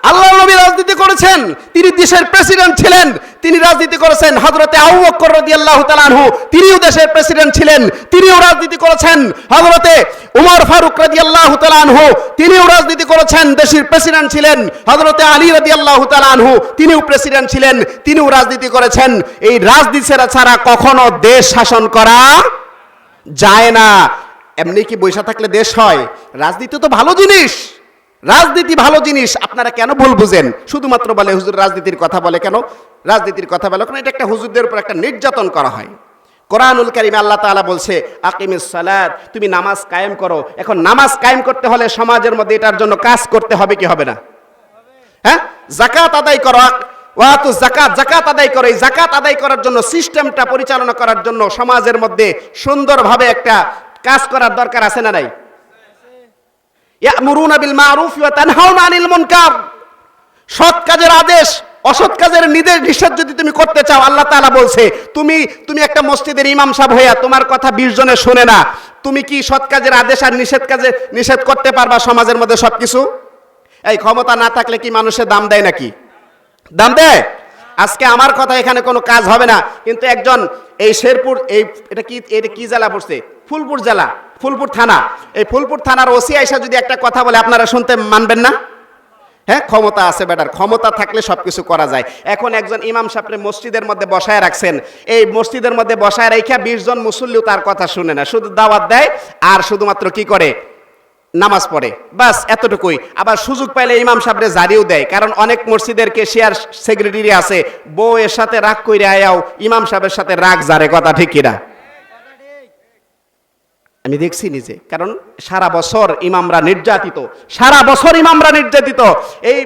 আল্লাহর নবী রাজনীতি করেছেন, তিনি দেশের প্রেসিডেন্ট ছিলেন, তিনি রাজনীতি করেছেন। হযরতে আবু বকর রাদিয়াল্লাহু তাআলা আনহু, তিনিও দেশের প্রেসিডেন্ট ছিলেন, তিনিও রাজনীতি করেছেন। হযরতে উমর ফারুক রাদিয়াল্লাহু তাআলা আনহু, তিনিও রাজনীতি করেছেন, দেশের প্রেসিডেন্ট ছিলেন। হযরতে আলী রাদিয়াল্লাহু তাআলা আনহু, তিনিও প্রেসিডেন্ট ছিলেন, তিনিও রাজনীতি করেছেন। এই রাজনীতি ছাড়া কখনো দেশ শাসন করা যায় না। এমনি কি বৈশা থাকলে দেশ হয়? রাজনীতি তো ভালো জিনিস, রাজনীতি ভালো জিনিস। আপনারা কেন ভুল বুঝেন? শুধুমাত্র বলে হুজুর রাজনীতির কথা বলে কেন, রাজনীতির কথা বলে কেন? এটা একটা হুজুরদের উপর একটা নির্যাতন করা হয়। কোরআনুল কারীমে আল্লাহ তাআলা বলছে, আকিমিস সালাত, তুমি নামাজ কায়েম করো। এখন নামাজ কায়েম করতে হলে সমাজের মধ্যে এটার জন্য কাজ করতে হবে কি হবে না? হ্যাঁ, যাকাত আদায় করো, ওয়াতু যাকাত, যাকাত আদায় করো। এই যাকাত আদায় করার জন্য, সিস্টেমটা পরিচালনা করার জন্য সমাজের মধ্যে সুন্দরভাবে একটা কাজ করার দরকার আছে না নাই? ইয়ামুরুনা বিল মারুফ ওয়া তানহাউনা আনিল মুনকার, সৎ কাজের আদেশ, অসৎ কাজের নিষেধ যদি তুমি করতে চাও, আল্লাহ তাআলা বলছে, তুমি একটা মসজিদের ইমাম সাহেব হইয়া তোমার কথা 20 জনে শুনে না, তুমি কি সৎ কাজের আদেশ আর নিষেধ করতে পারবা সমাজের মধ্যে সবকিছু? এই ক্ষমতা না থাকলে কি মানুষের দাম দেয় নাকি? দাম দেয়? আজকে আমার কথা এখানে কোনো কাজ হবে না, কিন্তু একজন এই শেরপুর, এটা কি জেলা পড়ছে? ফুলপুর জেলা, ফুলপুর থানা। এই ফুলপুর থানার ওসি আইসা যদি একটা কথা বলে, আপনারা শুনতে মানবেন না? হ্যাঁ, ক্ষমতা আছে বেটার, ক্ষমতা থাকলে সবকিছু করা যায়। এখন একজন ইমাম সাহেবকে মসজিদের মধ্যে বসায় রাখছেন, এই মসজিদের মধ্যে বসায় রেখে 20 জন মুসল্লিও তার কথা শুনে না, শুধু দাওয়াত দেয় আর শুধুমাত্র কি করে? নামাজ পড়ে, বাস এতটুকুই। আবার সুযোগ পাইলে ইমাম সাহেবরে জারিও দেয়, কারণ অনেক মসজিদের কেশিয়ার সেক্রেটারি আছে, বউ এর সাথে রাগ কইরে আয়াও ইমাম সাহেবের সাথে রাগ জারে, কথা ঠিক কিনা? আমি দেখছি নিজে, কারণ সারা বছর ইমামরা নির্যাতিত, সারা বছর ইমামরা নির্যাতিত। এই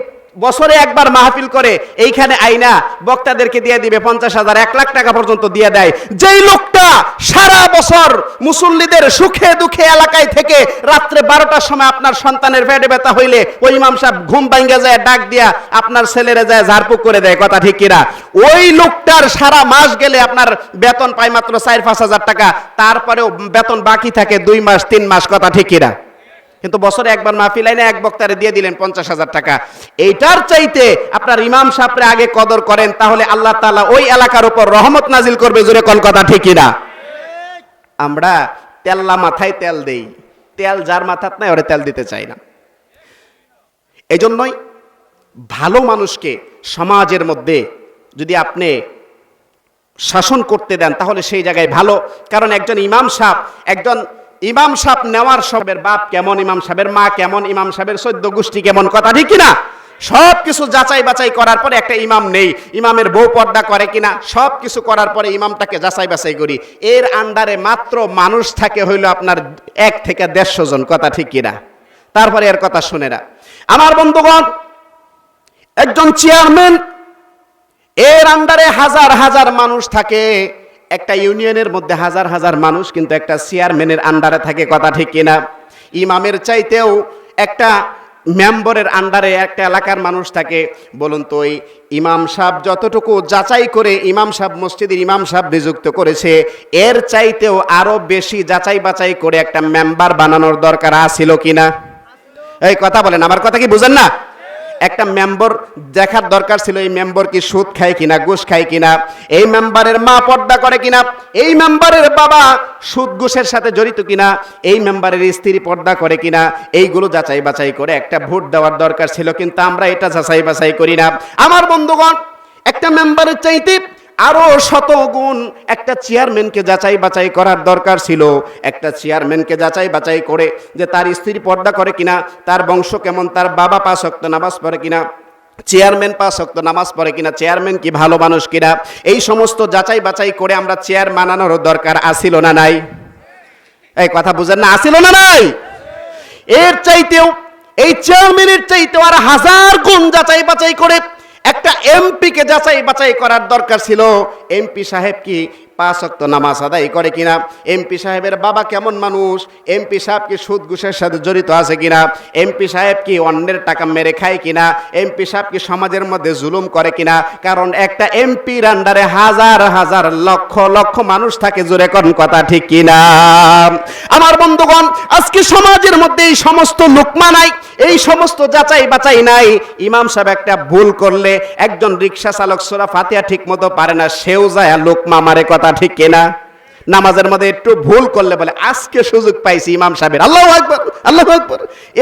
বছরে একবার মাহফিল করে, এইখানে আইনা বক্তাদেরকে দিয়ে দিবে 50,000 1 লাখ টাকা পর্যন্ত দিয়ে দেয়। যেই লোকটা সারা বছর মুসল্লিদের সুখে দুঃখে এলাকায় থেকে রাত্রে 12টার সময় আপনার সন্তানের পেটে ব্যথা হইলে ওই ইমাম সাহেব ঘুম ভাঙ্গে যায়, ডাক দিয়া আপনার ছেলেরে যায় ঝাড়ফুঁক করে দেয়, কথা ঠিক কিনা? ওই লোকটার সারা মাস গেলে আপনার বেতন পায় মাত্র 4-5 হাজার টাকা, তারপরেও বেতন বাকি থাকে 2 মাস 3 মাস, কথা ঠিক কিনা? কিন্তু বছরে একবার মাহফিল আইনে এক বক্তারে দিয়ে দিলেন 50,000 টাকা। এইটার চাইতে আপনার ইমাম সাহেবরে আগে কদর করেন, তাহলে আল্লাহ তাআলা ওই এলাকার উপর রহমত নাজিল করবে, জোরে কোন কথা ঠিক কিনা? আমরা তেল্লা মাথায় তেল দেই, তেল যার মাথাত নাই ওরে তেল দিতে চাই না। এজন্যই ভালো মানুষকে সমাজের মধ্যে যদি আপনি শাসন করতে দেন, তাহলে সেই জায়গায় ভালো। কারণ একজন ইমাম সাহেব নেওয়ার সবের বাপ কেমন, ইমাম সাহেবের মা কেমন, ইমাম সাহেবের 14 গোষ্ঠী কেমন, কথা ঠিক কিনা? সব কিছু যাচাই বাছাই করার পরে একটা ইমাম নেই, ইমামের বউ পর্দা করে কিনা, সব কিছু করার পরে ইমামটাকে যাচাই বাছাই করি। এর আন্ডারে মাত্র মানুষ থাকে হইল আপনার 1 থেকে 150 জন, কথা ঠিক কিনা? তারপরে এর কথা শুনে না। আমার বন্ধুগণ, একজন চেয়ারম্যান, এর আন্ডারে হাজার হাজার মানুষ থাকে। একটা ইউনিয়নের মধ্যে হাজার হাজার মানুষ কিন্তু একটা চেয়ারম্যানের আন্ডারে থাকে, কথা ঠিক কিনা? ইমামের চাইতেও একটা মেম্বরের আন্ডারে একটা এলাকার মানুষ থাকে। বলুন তো ওই ইমাম সাহেব যতটুকু যাচাই করে ইমাম সাহেব মসজিদের ইমাম সাহেব নিযুক্ত করেছে, এর চাইতেও আরো বেশি যাচাই বাছাই করে একটা মেম্বার বানানোর দরকার আছিল কিনা? এই কথা বলেন, আমার কথা কি বুঝেন না? একটা মেম্বার দেখার দরকার ছিল এই মেম্বার কি সুদ খায় কিনা, ঘুষ খায় কিনা, এই মেম্বারের মা পর্দা করে কিনা, এই মেম্বারের বাবা সুদ ঘুষের সাথে জড়িত কিনা, এই মেম্বারের স্ত্রী পর্দা করে কিনা, এইগুলো যাচাই বাছাই করে একটা ভোট দেওয়ার দরকার ছিল। কিন্তু আমরা এটা যাচাই বাছাই করি না। আমার বন্ধুগণ, একটা মেম্বারের চাইতে আরো শত গুণ একটা চেয়ারম্যানকে যাচাই বাছাই করার দরকার ছিল। একটা চেয়ারম্যানকে যাচাই বাছাই করে যে তার স্ত্রী পর্দা করে কিনা, তার বংশ কেমন, তার বাবা 5 ওয়াক্ত নামাজ পড়ে কিনা, চেয়ারম্যান 5 ওয়াক্ত নামাজ পড়ে কিনা, চেয়ারম্যান কি ভালো মানুষ কিনা, এই সমস্ত যাচাই বাছাই করে আমরা চেয়ার বানানোর দরকার আছিল না নাই? এই কথা বুঝেন না? আছিল না নাই? এর চাইতেও এই চেয়ারম্যানের চাইতেও আর 1000 গুণ যাচাই বাছাই করে একটা এমপিকে যাচাই বাছাই করার দরকার ছিল। এমপি সাহেব কি 5 ওয়াক্ত নামাজ আদায় করে কিনা, এমপি সাহেবের বাবা কেমন মানুষ, এমপি সাহেব কি সুদ ঘুষের সাথে জড়িত আছে কিনা, এমপি সাহেব কি অন্যের টাকা মেরে খায় কিনা, এমপি সাহেব কি সমাজের মধ্যে জুলুম করে কিনা। কারণ একটা এমপির আন্ডারে হাজার হাজার লক্ষ লক্ষ মানুষ থাকে। জোরে কোন কথা ঠিক কিনা? আমার বন্ধুগণ, আজকে সমাজের মধ্যে এই সমস্ত লোকমা নাই, এই সমস্ত যাচাই বাছাই নাই। ইমাম সাহেব একটা ভুল করলে একজন রিক্সা চালক সূরা ফাতিহা ঠিক মতো পারে না, সেও যায় লোকমা মারে। কথা ঠিক কিনা? নামাজের মধ্যে একটু ভুল করলে বলে আজকে সুযোগ পাইছি ইমাম সাহেবের, আল্লাহু আকবার আল্লাহু আকবার,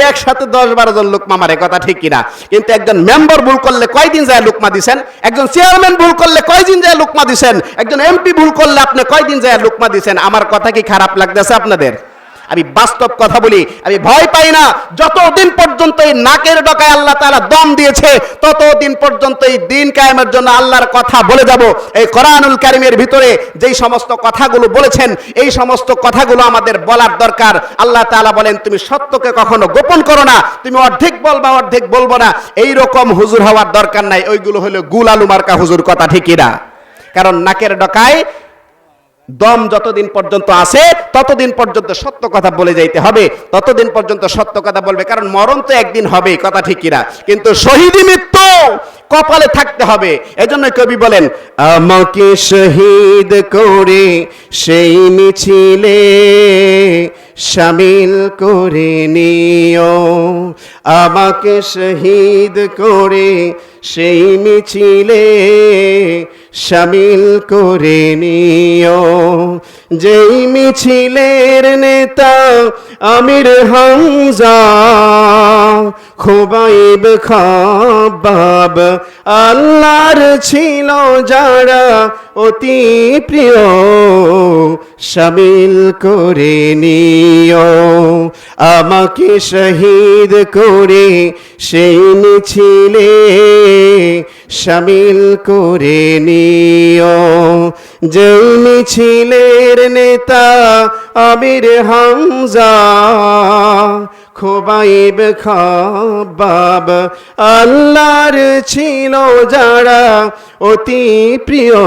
একসাথে 10-12 জন লোকমা মারে। কথা ঠিক কিনা? কিন্তু একজন মেম্বার ভুল করলে কয়দিন যায় লোকমা দিছেন? একজন চেয়ারম্যান ভুল করলে কয়দিন যায় লোকমা দিছেন? একজন এমপি ভুল করলে আপনি কয়দিন যায় লোকমা দিছেন? আমার কথা কি খারাপ লাগতেছে আপনাদের? আমি বাস্তব কথা বলি, আমি ভয় পাই না। যতদিন পর্যন্ত এই নাকের ডগায় আল্লাহ তাআলা দম দিয়েছে, ততদিন পর্যন্ত এই দিন কায়েমের জন্য আল্লাহর কথা বলে যাব। এই কোরআনুল কারীমের ভিতরে যেই সমস্ত কথাগুলো বলেছেন, এই সমস্ত কথাগুলো আমাদের বলার দরকার। আল্লাহ তাআলা বলেন, তুমি সত্যকে কখনো গোপন করো না, তুমি অর্ধেক বলবা অর্ধেক বলবো না। এই রকম হুজুর হওয়ার দরকার নাই। ওইগুলো হলো গুল আলু মার্কা হুজুর। কথা ঠিক কিনা? কারণ নাকের ডগায় দম যতদিন পর্যন্ত আছে ততদিন পর্যন্ত সত্য কথা বলে যাইতে হবে, ততদিন পর্যন্ত সত্য কথা বলবে। কারণ মরণ তো একদিন হবেই। কথা ঠিক কিনা? কিন্তু শহীদি মৃত্যু কপালে থাকতে হবে। এজন্য কবি বলেন, আমাকে শহীদ করে সেই মিছিলে শামিল করে নিও, আমাকে শহীদ করে সেই মিছিলে শামিল করে নিও। যেই মিছিলের নেতা আমির হামজা, খুবাইব খাব্বাব আল্লাহর ছিল যারা অতি প্রিয়, শামিল করে নিও। আমাকে শহীদ করে সেই মিছিলে শামিল করে নিও। যেই মিছিলের নেতা আমির হামজা, খুবাইব খাব্বাব আল্লাহর ছিল যারা অতি প্রিয়,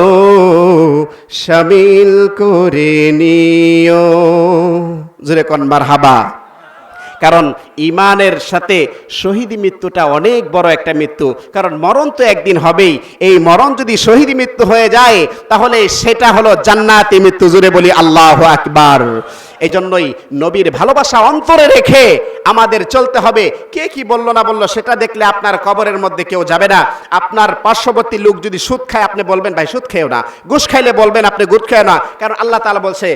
শামিল করে নিও। জোরে কোন মারহাবা। কারণ ইমানের সাথে শহীদি মৃত্যুটা অনেক বড় একটা মৃত্যু। কারণ মরণ তো একদিন হবেই। এই মরণ যদি শহীদি মৃত্যু হয়ে যায়, তাহলে সেটা হলো জান্নাতি মৃত্যু। জোরে বলি আল্লাহু আকবার। এই জন্যই নবীর ভালোবাসা অন্তরে রেখে আমাদের চলতে হবে। কে কি বললো না বললো সেটা দেখলে আপনার কবরের মধ্যে কেউ যাবে না। আপনার পার্শ্ববর্তী লোক যদি সুদ খায়, আপনি বলবেন ভাই সুদ খেও না। ঘুষ খাইলে বলবেন আপনি ঘুষ খেও না। কারণ আল্লাহ তাআলা বলছে,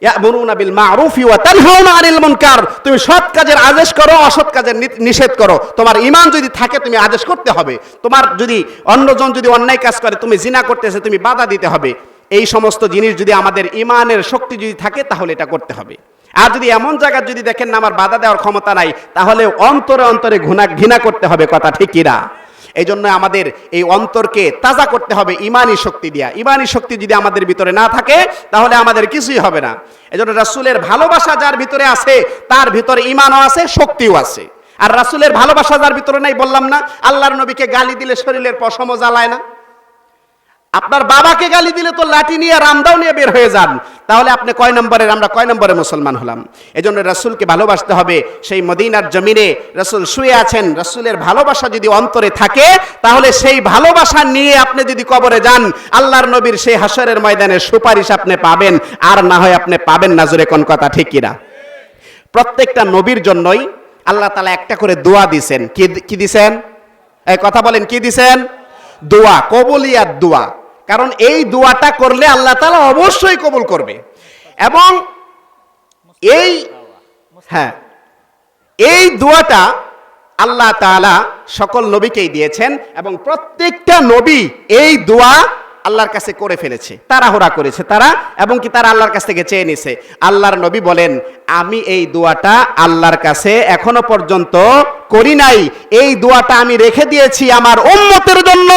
ইয়া'মুরুনা বিল মা'রুফি ওয়া তানহাউনা আনিল মুনকার। তুমি সৎ কাজের আদেশ করো, অসৎ কাজের নিষেধ করো। তোমার ঈমান যদি থাকে তুমি আদেশ করতে হবে। তোমার যদি অন্যজন যদি অন্যায় কাজ করে, তুমি জিনা করতেছে, তুমি বাধা দিতে হবে। এই সমস্ত জিনিস যদি আমাদের ঈমানের শক্তি যদি থাকে, তাহলে এটা করতে হবে। আর যদি এমন জায়গায় যদি দেখেন না আমার বাধা দেওয়ার ক্ষমতা নাই, তাহলে অন্তরে অন্তরে ঘৃণা করতে হবে। কথা ঠিক কিনা? এই জন্য আমাদের এই অন্তরকে তাজা করতে হবে ঈমানী শক্তি দিয়া। ঈমানী শক্তি যদি আমাদের ভিতরে না থাকে, তাহলে আমাদের কিছুই হবে না। এই জন্য রাসূলের ভালোবাসা যার ভিতরে আছে, তার ভিতরে ঈমানও আছে, শক্তিও আছে। আর রাসূলের ভালোবাসা যার ভিতরে নাই, বললাম না, আল্লাহর নবীকে গালি দিলে শরীরের পশমও জ্বালায় না। আপনার বাবাকে গালি দিলে তো লাঠি নিয়ে রামদাও নিয়ে বের হয়ে যান, তাহলে আপনি আমরা কয় নম্বরের মুসলমান হলাম? এজন্য রাসূলকে ভালোবাসতে হবে। সেই মদিনার জমিনে রাসূল শুয়ে আছেন, রাসূলের ভালোবাসা যদি অন্তরে থাকে তাহলে সেই ভালোবাসা নিয়ে আপনি যদি কবরে যান, আল্লাহর নবীর সেই হাশরের ময়দানে সুপারিশ আপনি পাবেন, আর না হয় আপনি পাবেন না। জোরে কোন কথা ঠিক কিনা? প্রত্যেকটা নবীর জন্যই আল্লাহ তাআলা একটা করে দোয়া দিয়েছেন। কি দিয়েছেন? এই কথা বলেন, কি দিয়েছেন? দোয়া, কবুলিয়াত দোয়া। কারণ এই দোয়াটা করলে আল্লাহ তাআলা অবশ্যই কবুল করবে। এবং এই দোয়াটা আল্লাহ তাআলা সকল নবীকেই দিয়েছেন এবং প্রত্যেকটা নবী এই দোয়া আল্লাহর কাছে করে ফেলেছে, তাড়াহুড়া করেছে তারা, এবং কি তারা আল্লাহর কাছ থেকে চেয়ে নিছে। আল্লাহর নবী বলেন, আমি এই দোয়াটা আল্লাহর কাছে এখনো পর্যন্ত করি নাই, এই দোয়াটা আমি রেখে দিয়েছি আমার উম্মতের জন্য।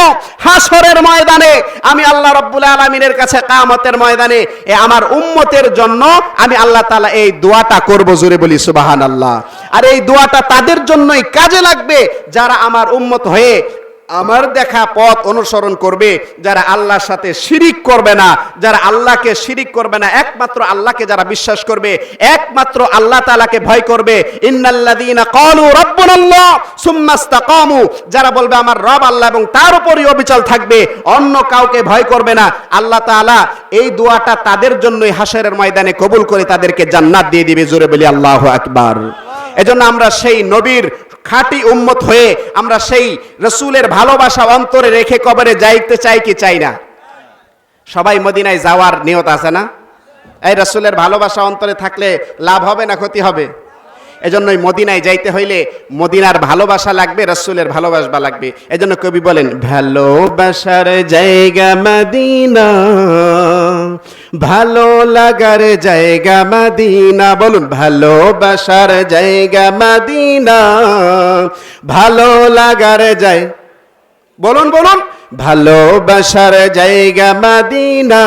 হাশরের ময়দানে আমি আল্লাহ রাব্বুল আলামিনের কাছে কিয়ামতের ময়দানে আমার উম্মতের জন্য আমি আল্লাহ তাআলা এই দোয়াটা করব। জোরে বলি সুবহানাল্লাহ। আর এই দোয়াটা তাদের জন্যই কাজে লাগবে যারা আমার উম্মত হয়ে আমার দেখা পথ অনুসরণ করবে, যারা আল্লাহর সাথে শিরিক করবে না, যারা আল্লাহকে শিরিক করবে না, একমাত্র আল্লাহকে যারা বিশ্বাস করবে, একমাত্র আল্লাহ তাআলাকে ভয় করবে। ইন্নাল্লাযীনা ক্বালু রাব্বুনাল্লাহ সুম্মা ইসতাকামু, যারা বলবে আমার রব আল্লাহ এবং তার উপরই অবিচল থাকবে, অন্য কাউকে ভয় করবে না, আল্লাহ তাআলা এই দোয়াটা তাদের জন্যই হাশরের ময়দানে কবুল করে তাদেরকে জান্নাত দিয়ে দিবে। জোরে বলি আল্লাহু আকবার। এজন্য আমরা সেই নবীর খাঁটি উম্মত হয়ে আমরা সেই রাসূলের ভালোবাসা অন্তরে রেখে কবরে যাইতে চাই কি চাই না? সবাই মদিনায় যাওয়ার নিয়ত আছে না? এই রাসূলের ভালোবাসা অন্তরে থাকলে লাভ হবে না ক্ষতি হবে? এজন্যই মদিনায় যাইতে হইলে মদিনার ভালোবাসা লাগবে, রাসূলের ভালোবাসা লাগবে। এজন্য কবি বলেন, ভালোবাসার জায়গা মদিনা, ভালো লাগার জায়গা মদিনা। বলুন, ভালোবাসার জায়গা মদিনা, ভালো লাগার জায়গা। বলুন বলুন, ভালোবাসার জায়গা মদিনা,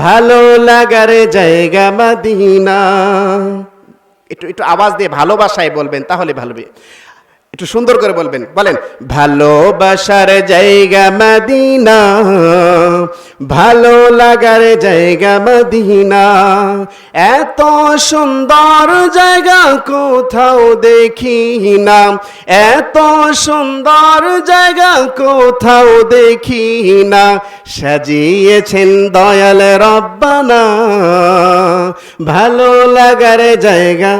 ভালো লাগার জায়গা মদিনা। একটু আওয়াজ দিয়ে ভালোবাসায় বলবেন, তাহলে ভালো হবে। একটু সুন্দর করে বলবেন, বলেন, ভালোবাসার জায়গা মদিনা, ভালো লাগার জায়গা মদিনা। এত সুন্দর জায়গা কোথাও দেখি না, এত সুন্দর জায়গা কোথাও দেখি না, সাজিয়েছেন দয়াল রব্বানা ভালো লাগার জায়গা।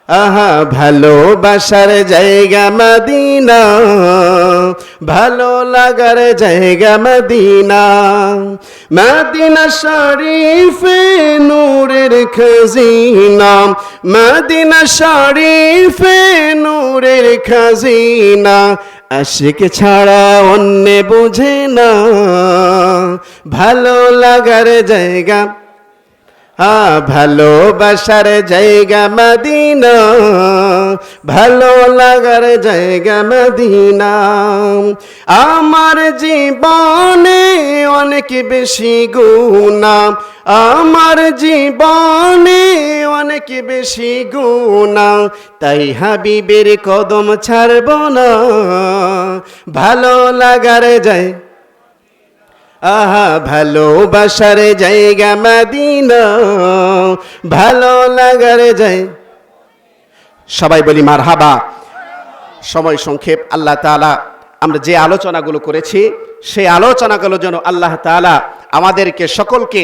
আহা, ভালোবাসার জায়গা মদিনা, ভালো লাগার জায়গা মদিনা। মদিনা শরীফে নূরের খাজিনা, মদিনা শরীফে নূরের খাজিনা, আশিক ছাড়া অন্য বুঝে না ভালো লাগার জায়গা। ভালোবাসার জায়গা মদিনা, ভালো লাগার জায়গা মদিনা। আমার জীবনে অনেক বেশি গুনাহ, আমার জীবনে অনেক বেশি গুনাহ, তাই হাবিবের কদম ছাড়ব না ভালো লাগার যায়। আহা, ভালোবাসার জায়গা মদিনা, ভালো লাগার যায়। সবাই বলি মারহাবা। সময় সংক্ষেপ, আল্লাহ তাআলা আমরা যে আলোচনাগুলো করেছি সেই আলোচনাগুলো যেন আল্লাহ তাআলা আমাদেরকে সকলকে